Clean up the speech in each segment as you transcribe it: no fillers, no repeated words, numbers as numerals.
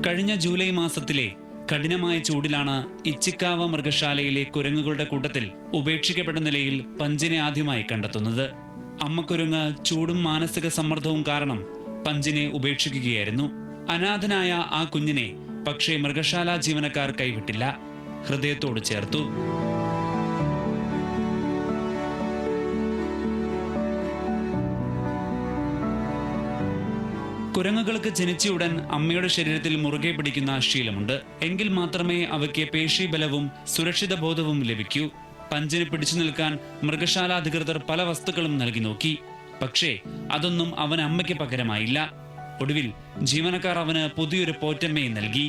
കഴിഞ്ഞ ജൂലൈ മാസത്തിലെ കഠിനമായ ചൂടിലാണ് ഇച്ചിക്കാവ മൃഗശാലയിലെ കുരങ്ങുകളുടെ കൂട്ടത്തിൽ ഉപേക്ഷിക്കപ്പെട്ട നിലയിൽ പഞ്ചിനെ ആദ്യമായി കണ്ടെത്തുന്നത്. അമ്മക്കുരങ്ങ് ചൂടും മാനസിക സമ്മർദ്ദവും കാരണം പഞ്ചിനെ ഉപേക്ഷിക്കുകയായിരുന്നു. അനാഥനായ ആ കുഞ്ഞിനെ പക്ഷേ മൃഗശാല ജീവനക്കാർ കൈവിട്ടില്ല, ഹൃദയത്തോട് ചേർത്തു. കുരങ്ങുകൾക്ക് ജനിച്ചയുടൻ അമ്മയുടെ ശരീരത്തിൽ മുറുകെ പിടിക്കുന്ന ശീലമുണ്ട്. എങ്കിൽ മാത്രമേ അവയ്ക്ക് പേശീബലവും സുരക്ഷിത ബോധവും ലഭിക്കൂ. പഞ്ചിന് പിടിച്ചു നിൽക്കാൻ മൃഗശാല അധികൃതർ പല വസ്തുക്കളും നൽകി നോക്കി. പക്ഷേ അതൊന്നും അവൻ അമ്മയ്ക്ക് പകരമായില്ല. ഒടുവിൽ ജീവനക്കാർ അവന് പുതിയൊരു പോറ്റമ്മയെ നൽകി.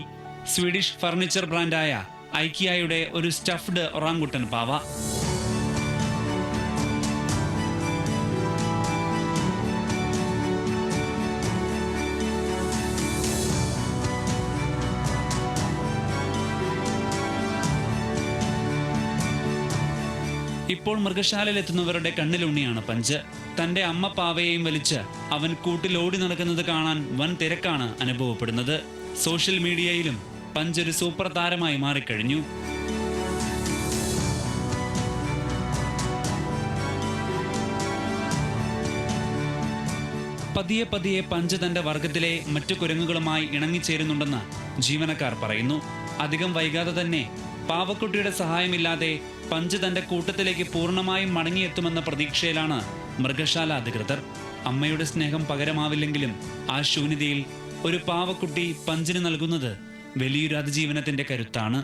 സ്വീഡിഷ് ഫർണിച്ചർ ബ്രാൻഡായ ഐക്കിയയുടെ ഒരു സ്റ്റഫ്ഡ് ഒറാങ്കുട്ടൻ പാവ. ഇപ്പോൾ മൃഗശാലയിലെത്തുന്നവരുടെ കണ്ണിലുണ്ണിയാണ് പഞ്ച്. തന്റെ അമ്മ പാവയെയും വലിച്ച് അവൻ കൂട്ടിലോടി നടക്കുന്നത് കാണാൻ വൻ തിരക്കാണ് അനുഭവപ്പെടുന്നത്. സോഷ്യൽ മീഡിയയിലും പഞ്ച് ഒരു സൂപ്പർ താരമായി മാറിക്കഴിഞ്ഞു. പതിയെ പതിയെ പഞ്ച് തന്റെ വർഗത്തിലെ മറ്റു കുരങ്ങുകളുമായി ഇണങ്ങിച്ചേരുന്നുണ്ടെന്ന് ജീവനക്കാർ പറയുന്നു. അധികം വൈകാതെ തന്നെ പാവക്കുട്ടിയുടെ സഹായമില്ലാതെ പഞ്ച് തന്റെ കൂട്ടത്തിലേക്ക് പൂർണ്ണമായും മടങ്ങിയെത്തുമെന്ന പ്രതീക്ഷയിലാണ് മൃഗശാല അധികൃതർ. അമ്മയുടെ സ്നേഹം പകരമാവില്ലെങ്കിലും ആ ശൂന്യതയിൽ ഒരു പാവക്കുട്ടി പഞ്ചിന് നൽകുന്നത് വലിയൊരു അതിജീവനത്തിന്റെ കരുത്താണ്.